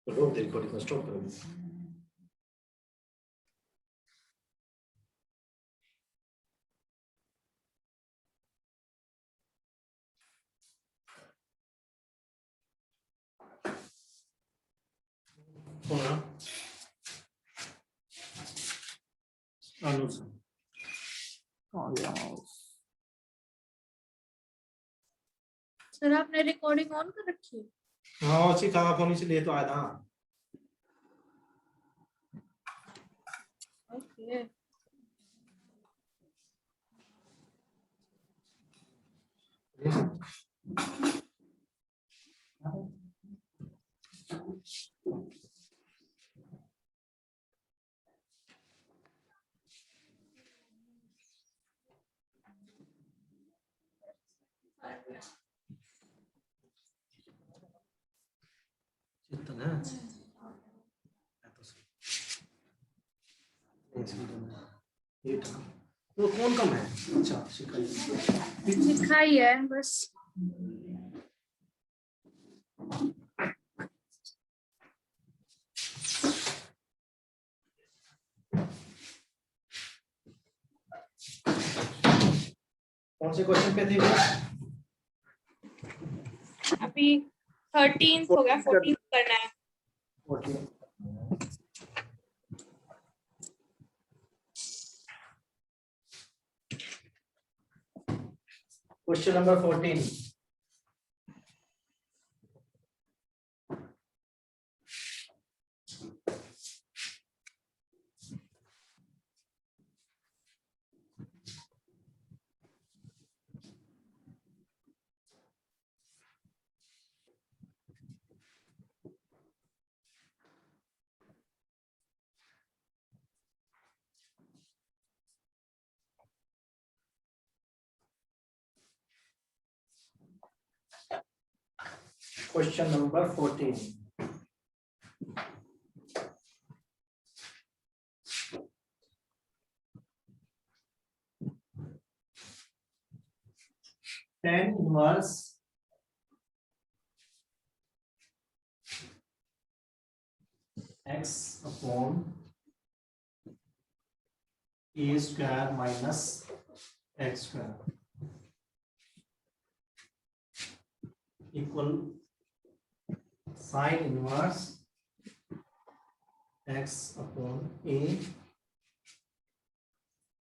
रोक दे रिकॉर्डिंग को, स्टॉप कर दे। सर आपने रिकॉर्डिंग ऑन कर रखी है? हाँ अच्छी खराब होनी चाहिए तो आया था। ओके इतना ये था वो कौन कम है? अच्छा शिकायत सिखाई है बस। कौन से क्वेश्चन पे थे? अभी 13 हो गया, 14 करना है। 14 question number 14। Question number 14. Tan inverse x upon a square minus x square equal sin inverse x upon a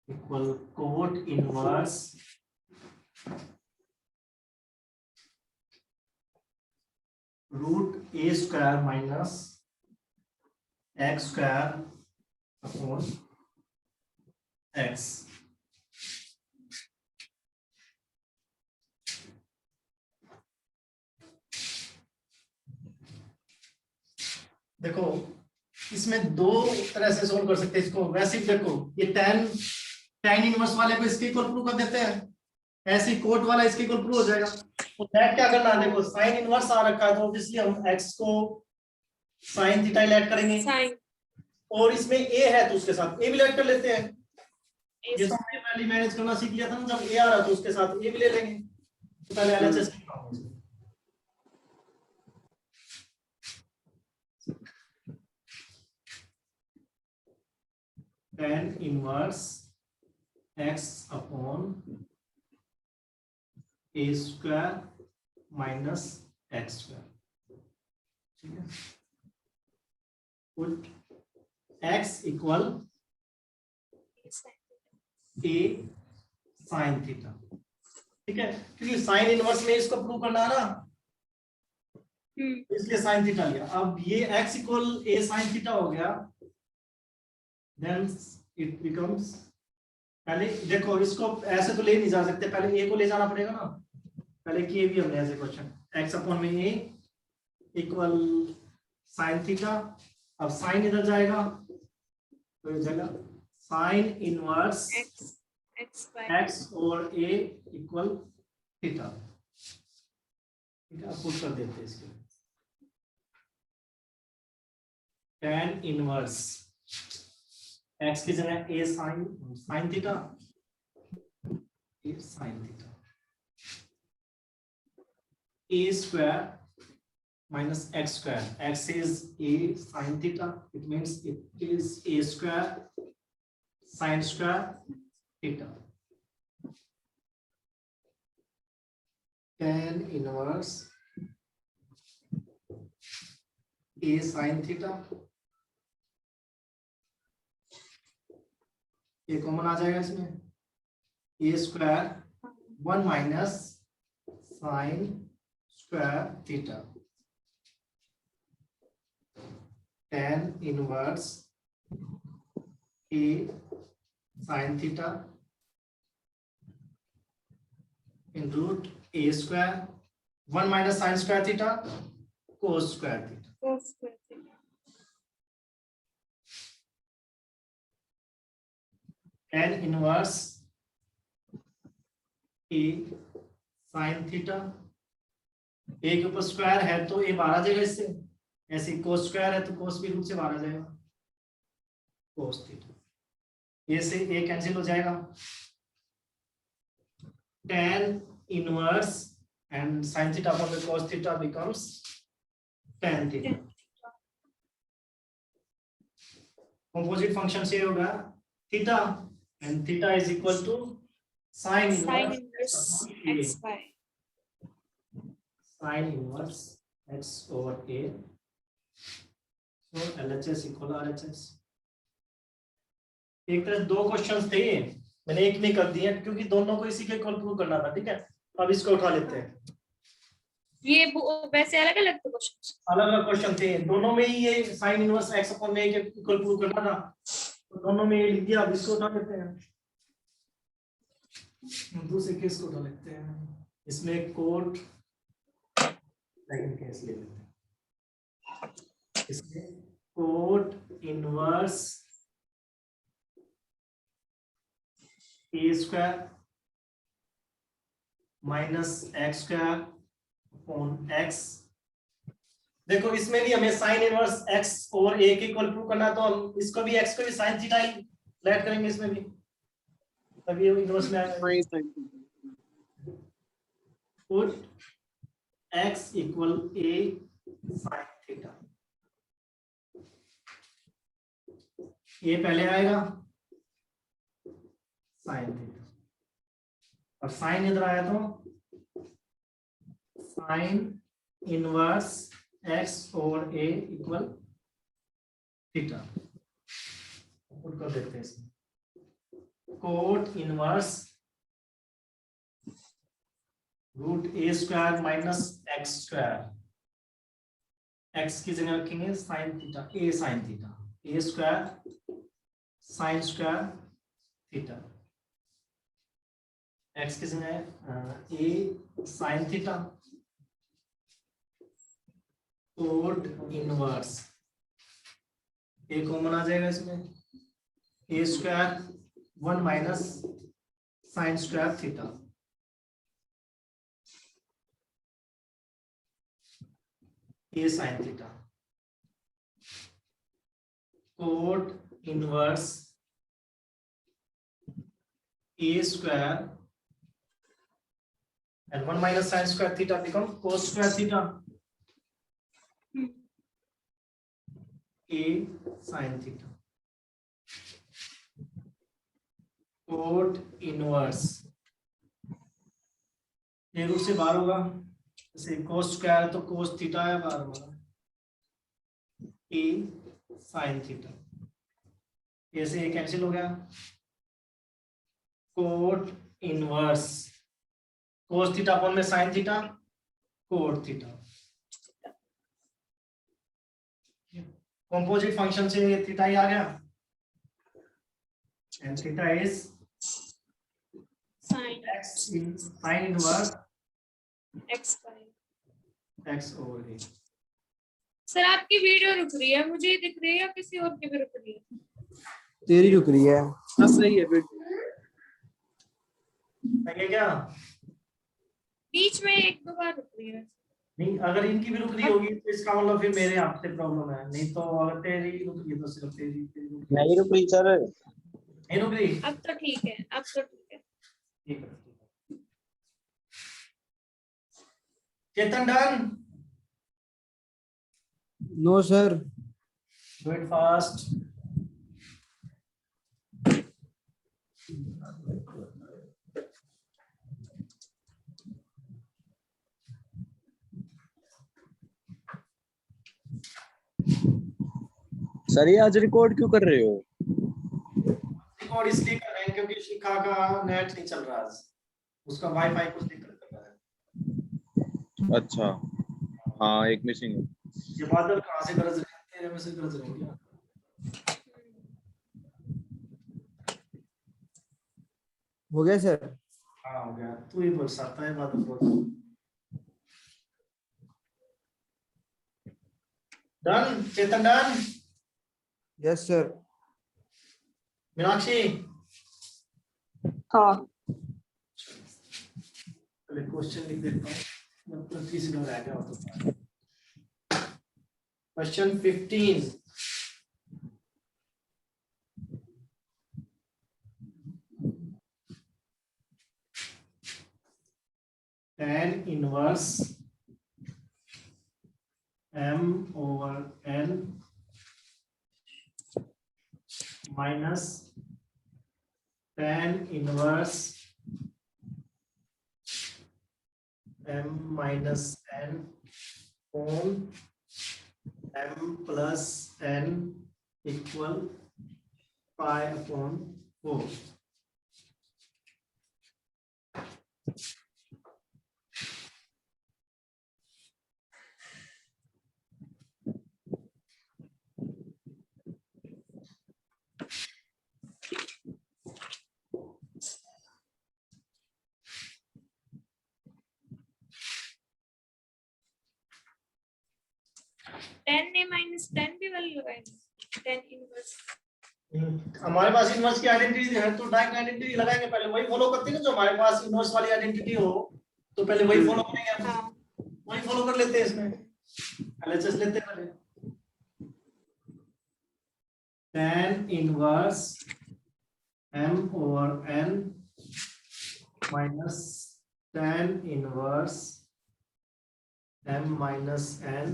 equal cot inverse root a square minus x square upon x। देखो इसमें दो तरह से सोल्व कर सकते हैं इसको। वैसे ही देखो ये tan इनवर्स वाले को इसके इक्वल प्रूव कर देते हैं, ऐसे ही कोट वाला इसके इक्वल प्रूव हो जाएगा। तो नेट क्या करना है, देखो sin इनवर्स आ रखा है तो ऑब्वियसली हम x को sin थीटा ऐड करेंगे साइन और इसमें a है तो उसके साथ a भी ऐड कर लेते हैं। ए ये तो हमने पहले मैनेज करना सीख लिया था ना, जब a आ रहा तो उसके साथ a भी ले लेंगे। तो पहले LHS tan inverse x upon a square minus x square, ठीक है। Put x equal a sin theta, ठीक है, क्योंकि साइन इनवर्स में इसको प्रूव करना है ना, इसलिए साइन थीटा लिया। अब ये x equal a sin theta हो गया, देन इट बिकम्स, पहले देखो इसको ऐसे तो ले नहीं जा सकते, पहले a को ले जाना पड़ेगा ना। पहले किए भी हमने ऐसे क्वेश्चन, x अपॉन में a इक्वल साइन थीटा। अब साइन इधर जाएगा तो ये जाएगा साइन इनवर्स x और a इक्वल थीटा, ठीक है। पुट कर देते हैं इसके, tan इनवर्स x की जगह a sine theta, a sine theta, a square minus x square. X is a sin theta. It means it is a square sin square theta. Tan inverse a sin theta. ये common आ जाएगा इसमें, a square 1 minus sine square theta tan inverse a sin theta in root a square 1 minus sin square theta cos square theta. cos square theta. Tan inverse a sin theta, a के ऊपर square है तो a बाहर आ जाएगा इससे, ऐसे cos square है तो cos भी रूट से बाहर आ जाएगा, cos थीटा, a से a कैंसिल हो जाएगा, tan inverse and sin theta upon the cos theta becomes tan theta. Composite function से होगा theta and theta is equal to sin Sin inverse inverse xy. sin inverse x over a. So LHS equal RHS. एक तरह दो questions थे, मैंने एक में कर दिए क्योंकि दोनों को इसी के इक्वल प्रूव करना था, ठीक है। अब इसको उठा लेते हैं। ये वैसे अलग अलग क्वेश्चन, अलग अलग क्वेश्चन थे, दोनों में ही ये sign inverse x upon a के इक्वल प्रूव करना था, तो दोनों में ये लिख दिया। अब इसको उठा लेते हैं, दूसरे केस को उठा लेते हैं। इसमें कोट सेकंड केस ले लेते हैं। इसमें cot inverse a square minus x square upon x। देखो इसमें भी हमें sign inverse x over a के इक्वल प्रूव करना, तो हम इसको भी x को भी साइन थीटा ही ऐड करेंगे इसमें भी, तभी ये इनवर्स में आएगा। Put x equal a sine theta, ये पहले आएगा साइन थीटा, और साइन इधर आया तो sine inverse x over a equal theta. Put कर देते हैं इसमें, cot inverse root a square minus x square, x की जगह रखेंगे sine theta, a sine theta, a square sine square theta, x की जगह a sine theta, cot inverse a common आ जाएगा इसमें, a square 1 minus sine square theta, a sine theta, cot inverse a square and 1 minus sin square theta become cos square theta, a sin theta, cot inverse ये root से बाहर होगा, जैसे cos square तो cos theta है बाहर होगा, a sin theta, ऐसे ये कैंसिल हो गया, cot inverse cos theta upon में sin theta cot theta. Composite function से ये थीटा ही आ गया, and theta is sin x in sin inverse xy। x over a। Sir आपकी वीडियो रुक रही है, मुझे ही दिख रही है या किसी और की भी रुक रही है? तेरी रुक रही है। हाँ सही है बेटा, है क्या? बीच में एक दो बार रुक रही है। नहीं, अगर इनकी भी रुक रही होगी तो इसका मतलब फिर मेरे आप से प्रॉब्लम है, नहीं तो अगर तेरी रुक रही है तो सिर्फ तेरी रुक रही नहीं रुक रही सर, नहीं रुक रही। अब तो ठीक है, अब तो ठीक है। ठीक है Chetan done. No sir. Do it fast. Sir ये आज रिकॉर्ड क्यों कर रहे हो? रिकॉर्ड इसलिए कर रहे हैं क्योंकि शिखा का नेट नहीं चल रहा आज, उसका वाईफाई कुछ दिक्कत कर रहा है। अच्छा, हाँ एक मिसिंग है। ये बादल कहाँ से गरज रहे हैं? तेरे में से गरज रहे हैं क्या? हो गया सर? हाँ हो गया, तू ही बोल सकता है बादल बोल। Done Chetan, done. Yes sir. Meenakshi हाँ पहले क्वेश्चन लिख देता हूँ, मतलब किसी में रह गया हो तो। Question 15, tan inverse m/n minus tan inverse m-n on m+n equal π/4। Tan ने माइनस टेन भी वैल्यू लगाएंगे, टेन इनवर्स। हमारे पास इनवर्स की आइडेंटिटी है तो डायरेक्ट आइडेंटिटी लगाएंगे, पहले वही फॉलो करते हैं ना, जो हमारे पास इनवर्स वाली आइडेंटिटी हो तो पहले वही फॉलो करेंगे हम। हाँ वही फॉलो कर लेते हैं, इसमें एलएचएस लेते हैं पहले। tan inverse m/n minus tan inverse m-n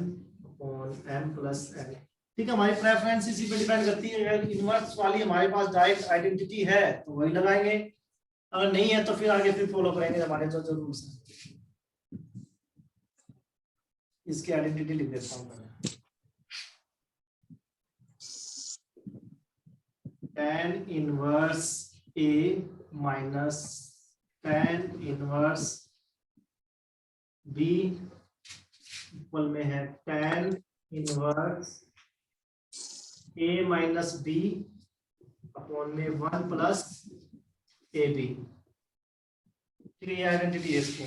on m+n। ठीक है, हमारी प्रेफरेंस इसी पे डिपेंड करती है। अगर इनवर्स वाली हमारे पास डायरेक्ट आइडेंटिटी है तो वही लगाएंगे, अगर नहीं है तो फिर आगे फिर फॉलो करेंगे हमारे जो जो रूल्स हैं। इसकी आइडेंटिटी लिख देता हूँ पहले। tan inverse a minus tan inverse b equal में है tan inverse a minus b upon में 1+ab। ठीक है, ये आइडेंटिटी है इसकी।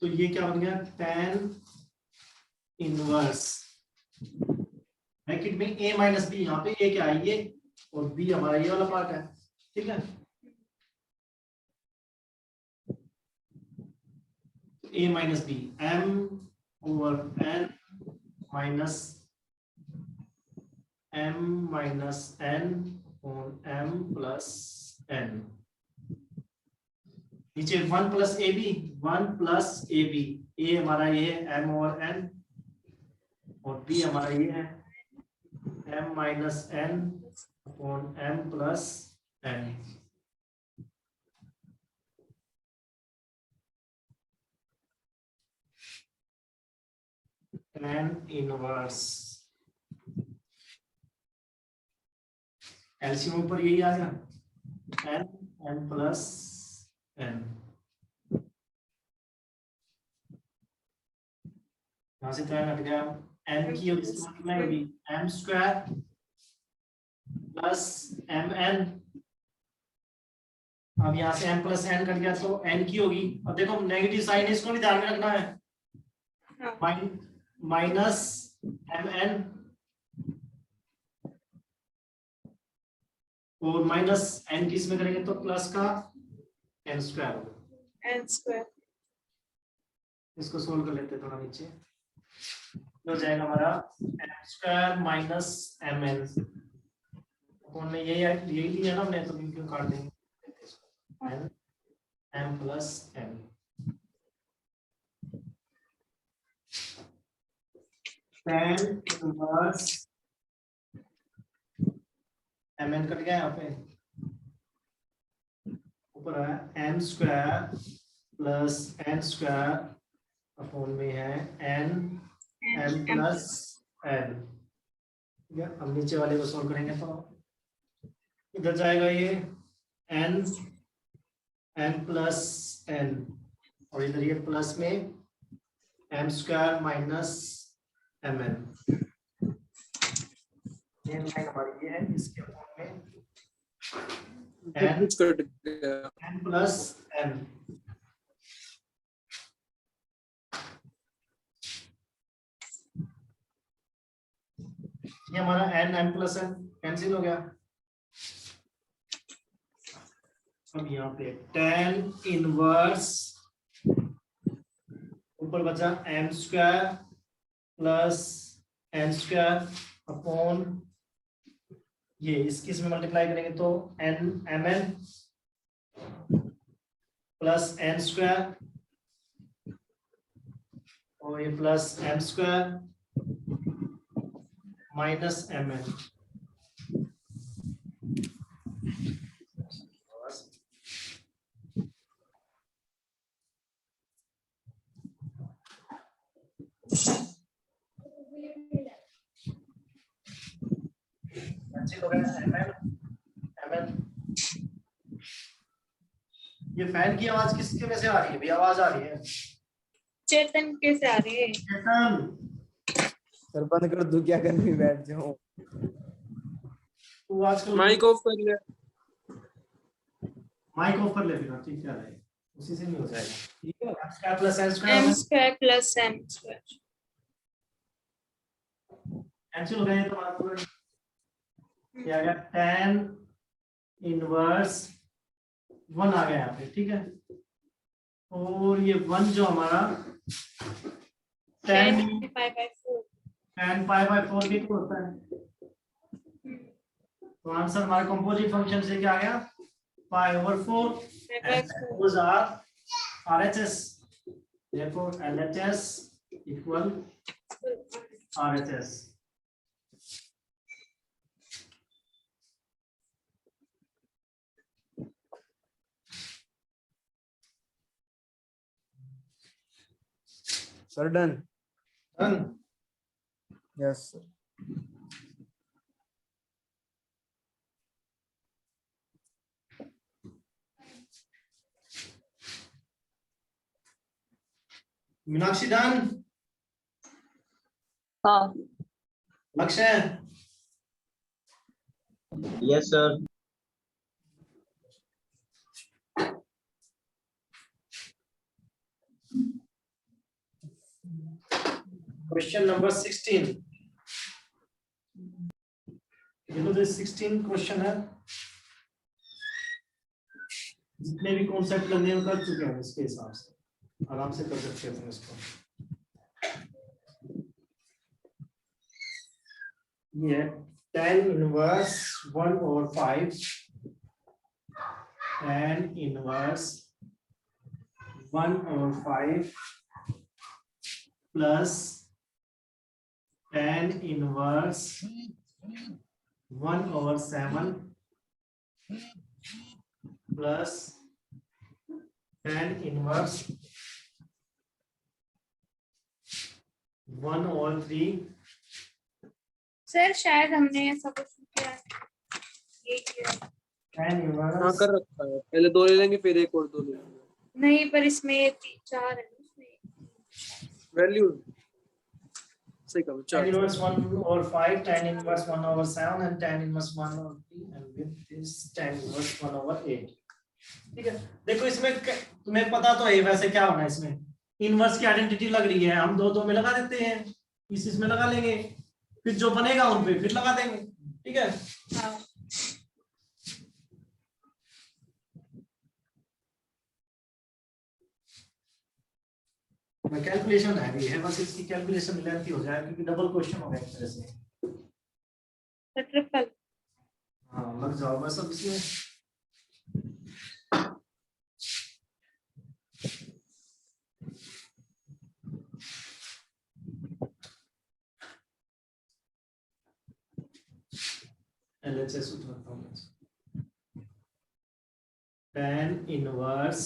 तो ये क्या बन गया, tan इनवर्स ब्रैकेट में a माइनस बी, यहाँ पे a क्या है ये, और b हमारा ये वाला पार्ट है। ठीक है, a minus b m/n minus m-n on m+n। नीचे 1+ab, 1+ab, a हमारा ये है m/n और b हमारा ये है m-n on m+n। tan inverse LCM ऊपर यही आ गया, n+n। यहाँ से tan हट गया, n की और इसकी मल्टीप्लाई होगी m² प्लस mn। अब यहाँ से m+n कट गया तो n की होगी। अब देखो नेगेटिव साइन है, इसको भी ध्यान में रखना है। माइनस mn और माइनस n किस में करेंगे तो प्लस का n² होगा। n²। इसको सोल्व कर लेते हैं थोड़ा नीचे, हो जाएगा हमारा m² माइनस mn। कौन ने यही लिया ना हमने, तो क्यों काट देंगे n m+n। tan inverse mn cut गया यहाँ पे, ऊपर है n square plus n square upon में है n m प्लस n। ठीक है, अब नीचे वाले को सॉल्व करेंगे तो इधर जाएगा ये n m प्लस n और इधर ये प्लस में m स्क्वायर माइनस mn। ये लाइन हमारी ये है, इसके अपॉन में कुछ कट गया। n plus n। ये हमारा n m plus n cancel हो गया। अब यहाँ पे tan इनवर्स ऊपर बचा m square plus n square upon ये इसकी इसमें मल्टीप्लाई करेंगे तो n mn plus n square और ये plus m square minus mn। अच्छी हो गया mn। ये फैन की आवाज किसके में से आ रही है? भी आवाज आ रही है चेतन कैसे आ रही है? चेतन सर बंद कर दूं क्या, करने बैठ जाऊं? तू आजकल माइक ऑफ कर ले। माइक ऑफ कर ले फिर, ठीक है उसी से नहीं हो जाएगा। ठीक है, m square plus n m square square plus m square. Cancel हो गया ये तो हमारा पूरा। ये आ गया tan इनवर्स 1 आ गया यहाँ पे, ठीक है। और ये 1 जो हमारा tan पाई बाय 4 भी तो होता है। तो आंसर हमारा कंपोजिट फंक्शन से क्या आ गया? Pi over 4 those are RHS, therefore LHS equal RHS। Sir done. Done. Yes sir. Meenakshi done. हाँ। लक्ष्य यस सर। Question number 16। देखो तो 16 क्वेश्चन है, जितने भी कॉन्सेप्ट लगने हैं कर चुके हैं, इसके हिसाब से आराम से कर सकते हैं इसको। ये tan inverse 1 over 5, tan inverse 1 over 5 plus tan inverse 1 over 7 plus tan inverse 1 over 3। Sir शायद हमने ऐसा कुछ किया है। ये किया है। tan हाँ इनवर्स कर रखा है, पहले 2 ले लेंगे फिर एक और 2 ले लेंगे। नहीं, पर इसमें ये 4 है इसमें। वैल्यू सही कहा, tan 4। inverse 1 over 5, tan inverse 1 over 7 and tan inverse 1 over 3 and with this tan inverse 1 over 8। ठीक है, देखो इसमें तुम्हें पता तो है वैसे क्या होना है। इसमें इनवर्स की आइडेंटिटी लग रही है, हम दो में लगा देते हैं, इसमें लगा लेंगे, फिर जो बनेगा उन पे फिर लगा देंगे। ठीक है, हाँ। कैलकुलेशन है भी है, बस इसकी कैलकुलेशन लेंथी हो जाए क्योंकि डबल क्वेश्चन हो गया एक तरह से। ट्रिपल। हाँ लग जाओ बस अब इसमें। LHS उठाता हूँ मैं। tan inverse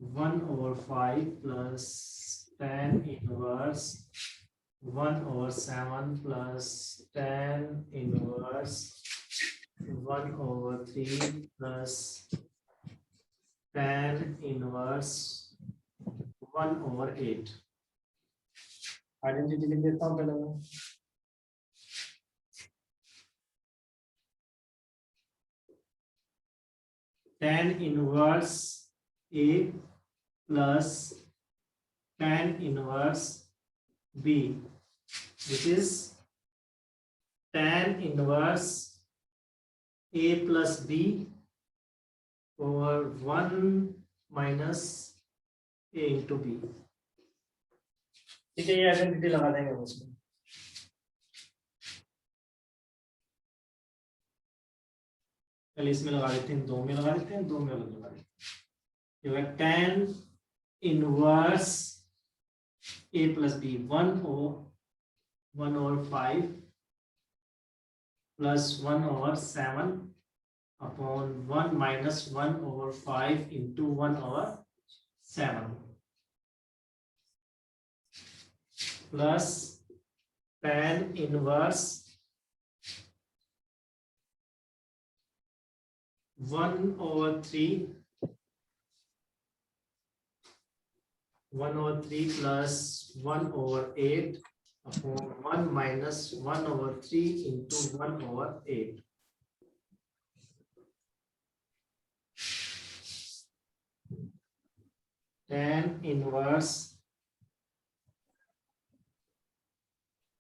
1/5 plus tan inverse 1/7 plus tan inverse 1/3 plus tan inverse 1/8। Identity लिख देता हूँ पहले मैं। tan inverse A plus tan inverse B, which is tan inverse A plus B over 1 minus A into B। ठीक है, ये identity लगा देंगे हम उसमें। पहले इसमें लगा देते हैं, दो में लगा देते हैं, दो में अलग लगा देते हैं। tan inverse A plus B 1/5 plus 1/7 upon 1 minus 1/5 into 1/7 plus tan inverse 1/3 plus 1/8 upon 1 minus 1/3 into 1/8। tan inverse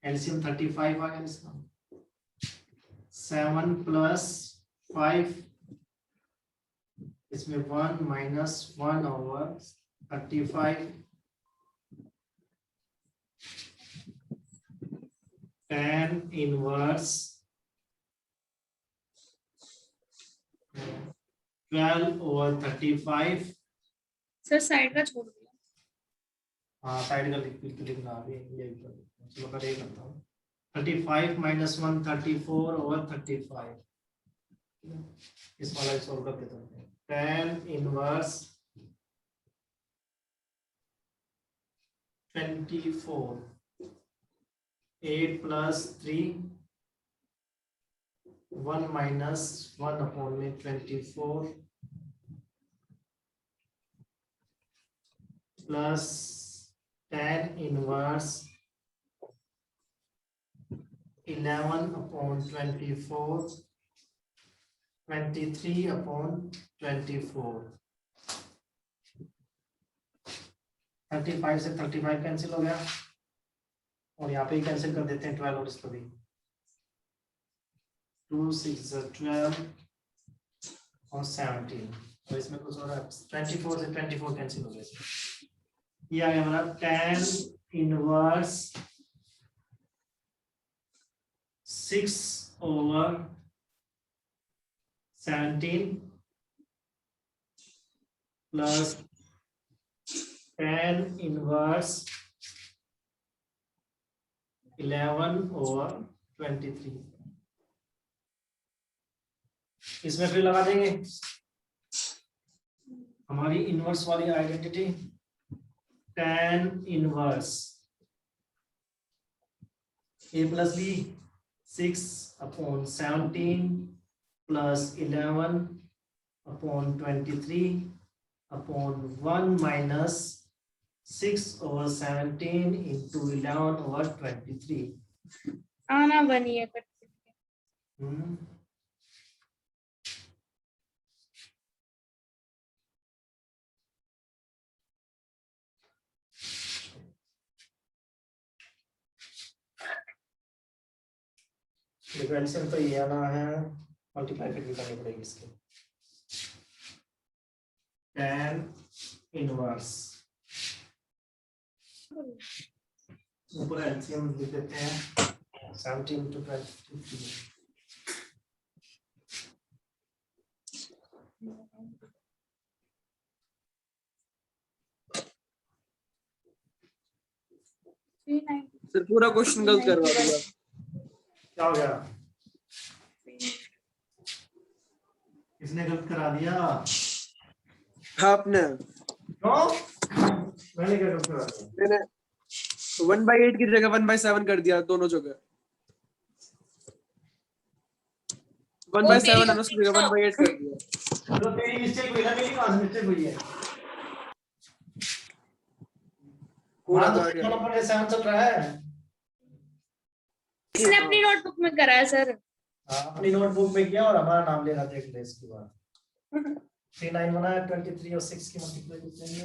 LCM 35 आ गया इसका। 7 plus 5, इसमें 1 minus 1/35 tan inverse 12/35। Sir side का छोड़ दिया। हाँ, साइड का लिखना अभी ये चलो कर ये करता हूँ। 35 minus 1 34/35। इस वाला सॉल्व करके चलते हैं। tan inverse 24 8 plus 3 1 minus 1 upon में 24 plus tan inverse 11/24 23/24। 35 से 35 कैंसिल हो गया और यहाँ पे ही कैंसिल कर देते हैं 12 और इसको भी। 2 6 12 और 17 और इसमें कुछ और 24 से 24 कैंसिल हो गया। ये आ गया हमारा tan inverse 6/17 plus tan inverse 11/23। इसमें फिर लगा देंगे हमारी इनवर्स वाली identity. tan inverse A plus B 6/17 plus 11/23 upon 1 minus 6/17 into 11/23। आना बनिए कट करके। डिफरेंशियल तो ये आना है, मल्टीप्लाई फिर भी करनी पड़ेगी इसकी। tan इनवर्स ऊपर एलसीएम लिख देते हैं 17 to 23। सर पूरा क्वेश्चन गलत करवा दिया। क्या हो गया? किसने गलत करा दिया? आपने क्यों? मैंने क्या गलत करा दिया? मैंने 1/8 की जगह 1/7 कर दिया दोनों जगह। 1/7 है ना, उसकी जगह 1/8 कर दिया। तो तेरी मिस्टेक हुई ना, मेरी कहाँ से मिस्टेक हुई है? पूरा मान था क्या? 7 चल रहा है। इसने अपनी नोटबुक में करा है सर। हाँ, अपनी नोटबुक में किया और हमारा नाम लेना देख ले इसके बाद। 3 9 बनाया, 23 और 6 की मल्टीप्लाई करेंगे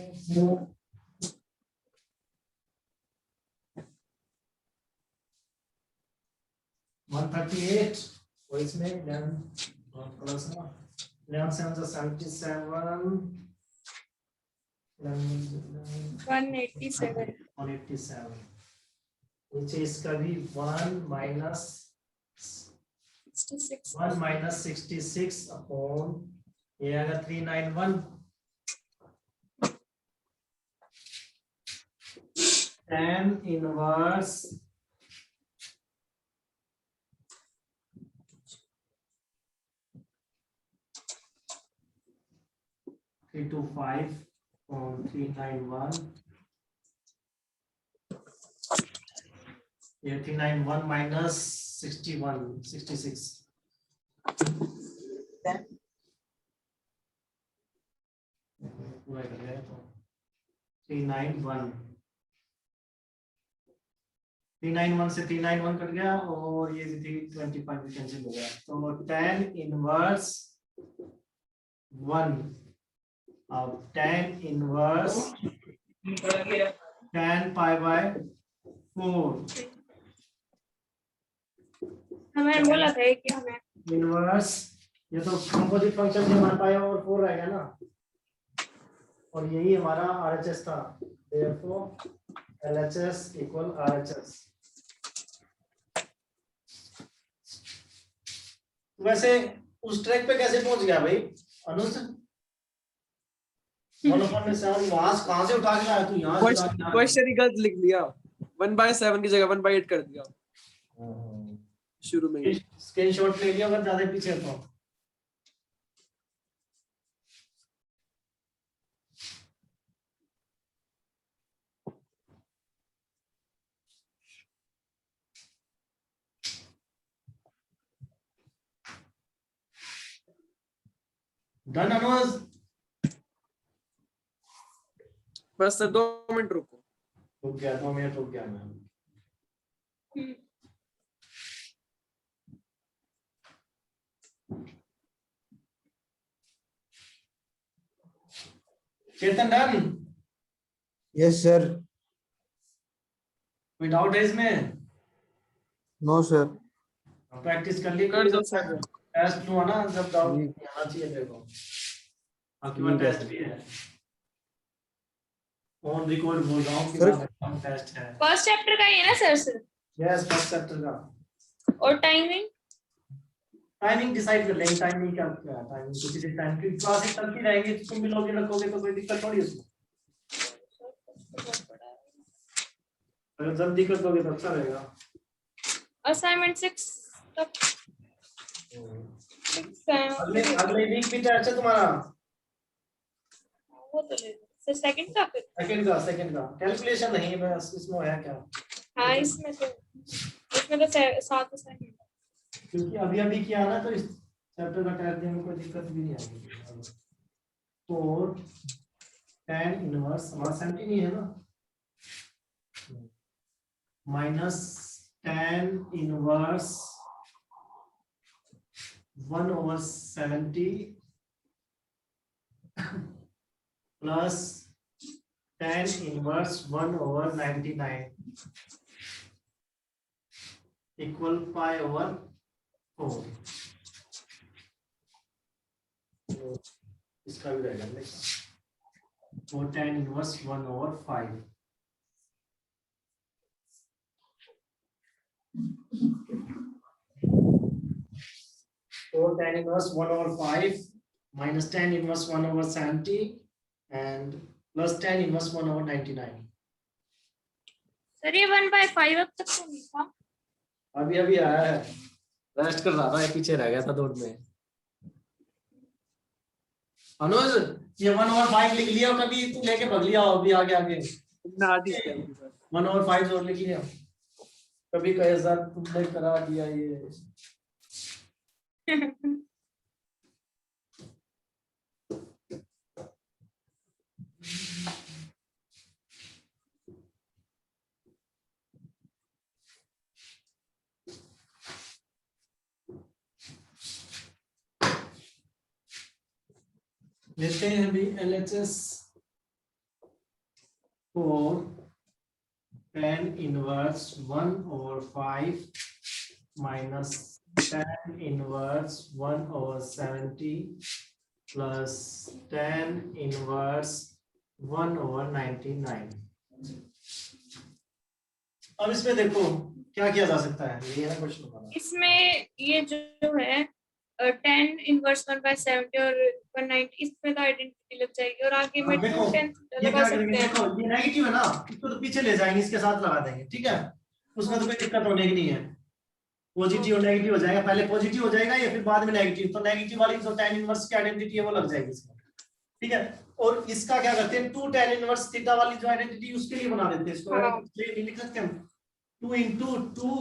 138 और इसमें 11 प्लस ना 11 7 77 187 187 नीचे इसका भी 1 माइनस 66 1 माइनस 66 अपॉन ये आएगा 391 tan इनवर्स 325 on 391 ये 391 माइनस 66 पूरा कर गया तो 391 से 391 कट गया और ये भी 325 भी कैंसिल हो गया तो tan इनवर्स 1 अब tan inverse tan pi by 4 हमें बोला था कि हमें इनवर्स ये तो कंपोजिट फंक्शन से हमारे पाई और 4 रहेगा ना और यही हमारा RHS था therefore LHS इक्वल RHS। वैसे उस ट्रैक पे कैसे पहुंच गया भाई अनुज? 1/7 वहां से कहां से उठा के लाया तू? यहाँ से उठा के लाया। क्वेश्चन ही गलत लिख दिया। 1/7 की जगह 1/8 कर दिया शुरू में ही। स्क्रीनशॉट ले लिया अगर ज्यादा पीछे तो। डन अनुज? बस सर 2 मिनट रुको। रुक गया 2 मिनट रुक गया मैं। चेतन डन? Yes sir. कोई डाउट है इसमें? No sir. प्रैक्टिस कर ली कर दो सर। टेस्ट हुआ ना जब डाउट नहीं आना चाहिए देखो आपके पास टेस्ट भी है ऑन रिकॉर्ड बोल रहा हूँ कि मैं टेस्ट है। फर्स्ट चैप्टर का ही है ना sir sir? Yes first chapter का। और टाइमिंग डिसाइड कर लेंगे टाइमिंग क्या क्या टाइमिंग किसी से टाइम की क्लासेस चलती रहेंगी तुम मिलोगे रखोगे तो कोई दिक्कत थोड़ी उसमें अगर जल्दी कर दोगे तो अच्छा रहेगा। असाइनमेंट 6 तक अगले वीक भी टेस्ट है तुम्हारा? वो तो ले सर सेकंड का फिर सेकंड का कैलकुलेशन नहीं बस इसमें है क्या? हाँ इसमें तो 7 असाइनमेंट क्योंकि अभी किया ना तो इस चैप्टर का टेस्ट देने में कोई दिक्कत भी नहीं आएगी। तो tan इनवर्स हमारा 70 नहीं है ना minus tan inverse 1/70 plus tan inverse 1/99 equal π/4 इसका भी रहेगा तो tan इनवर्स 1/5 तो tan inverse 1/5 minus tan inverse 1/70 and plus tan inverse 1/99 sir ये 1/5 अब तक तो नहीं था। अभी आया है रेस्ट कर रहा था पीछे रह गया था दौड़ में। अनुज ये 1/5 लिख लिया कभी तू लेके भग लिया हो अभी आगे आगे ना आती है सर। 1/5 और लिख लिया कभी कहे सर तुमने करा दिया ये लेते हैं अभी LHS 4 tan inverse 1/5 minus tan inverse 1/70 plus tan inverse 1/99। अब इसमें देखो क्या किया जा सकता है ये है क्वेश्चन हमारा। इसमें ये जो है 10 इनवर्स 1/70 और 190 इसमें तो आइडेंटिटी लग जाएगी और आगे में देखो 2 10 ये लगा क्या सकते करेंगे हैं। देखो ये नेगेटिव है ना इसको तो पीछे ले जाएंगे इसके साथ लगा देंगे ठीक है उसमें तो कोई दिक्कत होने की नहीं है पॉजिटिव और नेगेटिव हो जाएगा पहले पॉजिटिव हो जाएगा या फिर बाद में नेगेटिव तो नेगेटिव वाली जो tan इनवर्स की आइडेंटिटी है वो लग जाएगी इसमें ठीक है और इसका क्या करते हैं 2 tan इनवर्स थीटा वाली जो आइडेंटिटी उसके लिए बना देते हैं इसको हाँ। ये लिख सकते हैं 2 into 2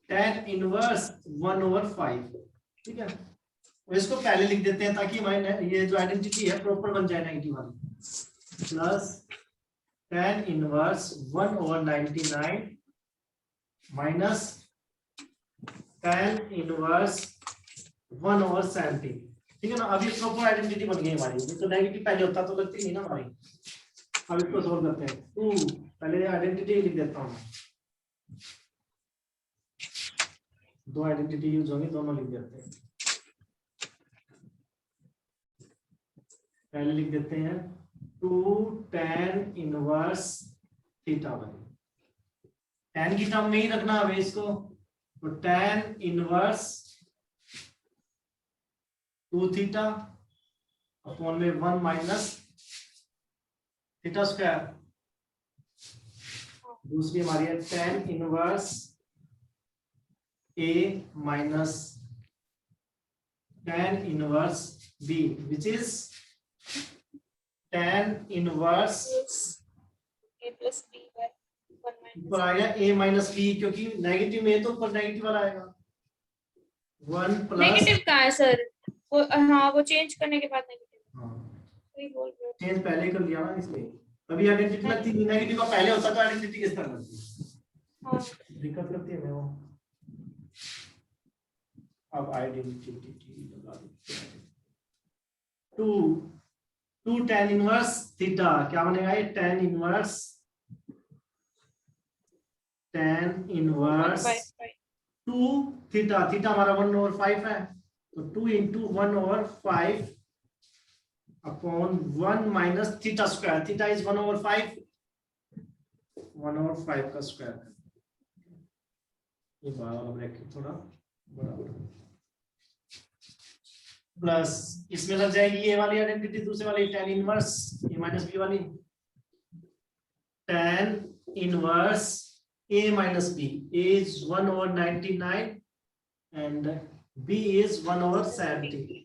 tan इनवर्स 1/5 ठीक है और इसको पहले लिख देते हैं ताकि हमारी ये जो आइडेंटिटी है प्रॉपर बन जाए नेगेटिव वाली plus tan inverse 1/99 minus tan inverse 1/70 ठीक है ना अभी प्रॉपर आइडेंटिटी बन गई हमारी ये तो नेगेटिव पहले होता तो लगती नहीं ना हमारी अब इसको सोल्व करते हैं 2 पहले आइडेंटिटी लिख देता हूँ दो आइडेंटिटी यूज होंगी दोनों लिख देते हैं पहले लिख देते हैं 2 tan इनवर्स थीटा वाली tan की टर्म में ही रखना है इसको तो tan इनवर्स 2 थीटा अपॉन में 1 माइनस थीटा स्क्वायर दूसरी हमारी है tan inverse a minus tan inverse b which is tan inverse a plus b by 1 minus ऊपर आएगा a माइनस b क्योंकि नेगेटिव में तो ऊपर नेगेटिव वाला आएगा 1 प्लस नेगेटिव कहाँ है सर वो हाँ वो चेंज करने के बाद नेगेटिव वही बोल रहे हो। चेंज पहले कर लिया ना इसलिए अभी आइडेंटिटी लगती है नेगेटिव का पहले होता तो आइडेंटिटी किस तरह लगती हाँ दिक्कत करती है वो अब आइडेंटिटी लगा देते हैं 2 tan इनवर्स थीटा क्या बनेगा ये tan इनवर्स 2 थीटा थीटा हमारा 1/5 है तो 2 into 1/5 upon 1 minus theta square theta is 1/5 1/5 का स्क्वायर ये बाहर वाला ब्रैकेट थोड़ा बड़ा प्लस इसमें लग जाएगी ये वाली आइडेंटिटी दूसरे वाली tan inverse a minus b वाली tan inverse a minus b a is 1/99 and b is 1/70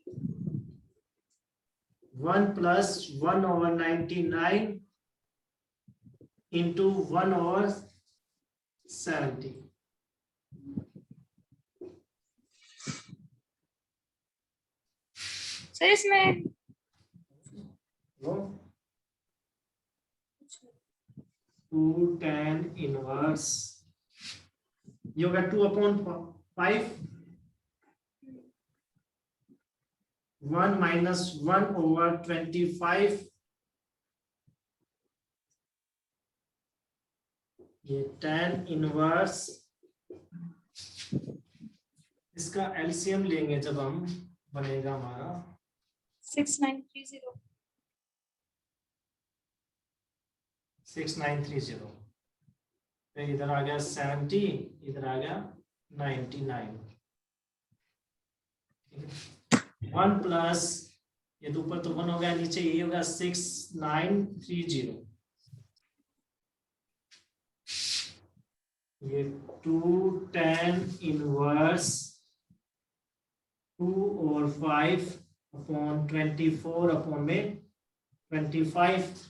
1 plus 1/99 into 1/70 sir इसमें 2 tan इनवर्स ये होगा 2/5 1 minus 1/25 ये tan इनवर्स इसका एलसीएम लेंगे जब हम बनेगा हमारा 6930 6930 तो इधर आ गया 70 इधर आ गया 99 1 प्लस ये तो ऊपर तो 1 हो गया नीचे ये होगा 6930 ये 2 tan इनवर्स 2/5 अपॉन 24 अपॉन में 25,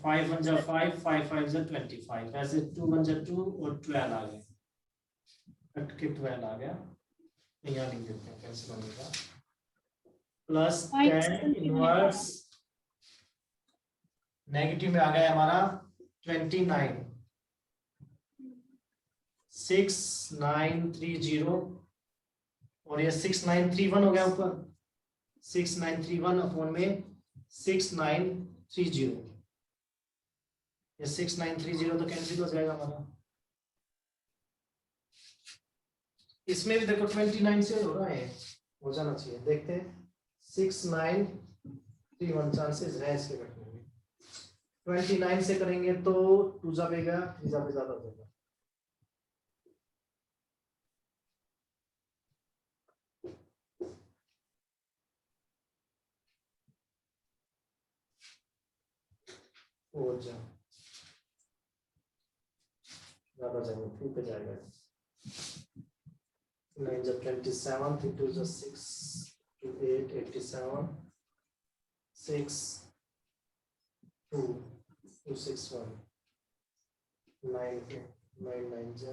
5 1 जा 5, 5 5 जा 25, ऐसे 2 1 जा 2 और 12 आ गए, कट के 12 आ गया, यहाँ लिख देते हैं कैंसिल होने का, प्लस 10 इनवर्स नेगेटिव में आ गया हमारा 29, 6930 और ये 6931 हो गया ऊपर, 6931 अपॉन में 6930, ये 6930 तो कैंसिल हो जाएगा हमारा। इसमें भी देखो 29 से हो रहा है, हो जाना चाहिए, देखते हैं 6931 चांसेस है इसके कटने में। 29 से करेंगे तो 2 जाएगा, 3 जा पे ज्यादा हो जाएगा, और ज्यादा जाएगा, 2 पे जाएगा, 9 जब 27, 3 2 6 2 8 87, 6 2 2 6 1 9 9 9 जा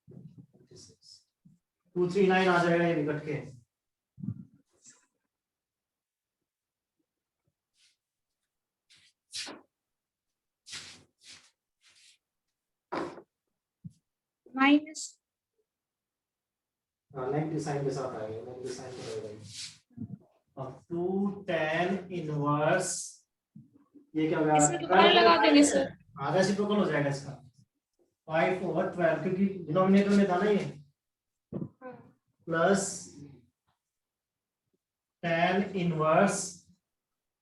26, 239 आ जाएगा ये निकट के। माइनस नेगेटिव साइन के साथ आएगा, नेगेटिव साइन तो रहेगा। अब 2 tan इनवर्स, ये क्या हो गया, इसमें दोबारा लगा देंगे सर। हाँ रेसिप्रोकल हो जाएगा इसका 5/12, क्योंकि डिनोमिनेटर में था ना ये, प्लस tan इनवर्स,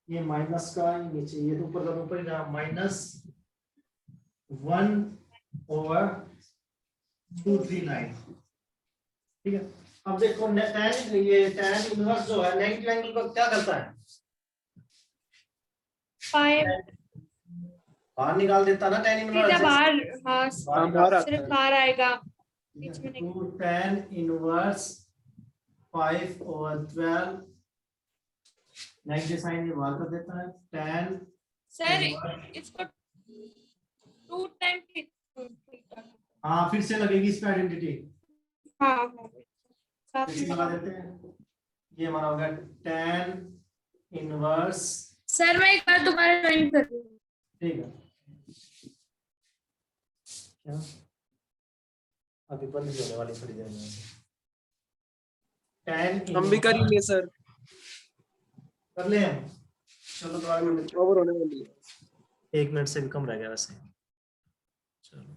ये माइनस का नीचे, ये तो ऊपर का ऊपर ही रहा, -1/239, ठीक है। अब देखो ये tan इनवर्स जो है नेगेटिव एंगल को क्या करता है, 5 बाहर निकाल देता ना tan सीधा इनवर्स, बाहर, हाँ बाहर आता सिर्फ है। बाहर आएगा, बीच में नहीं। तो tan इनवर्स 5/12, नेगेटिव साइन ये बाहर कर देता है, tan सर इनवर्स, इसको 2 टाइम, हाँ फिर से लगेगी इस पे आइडेंटिटी, हाँ हाँ साथ फिर से में। लगा देते हैं, ये हमारा होगा tan इनवर्स, सर मैं एक बार दोबारा ज्वाइन कर रही हूँ। ठीक है, क्या अभी बंद नहीं होने वाली थोड़ी देर में, tan हम भी करेंगे सर, कर ले हम, चलो दोबारा ओवर होने वाली है। 1 मिनट से भी कम रह गया वैसे, चलो।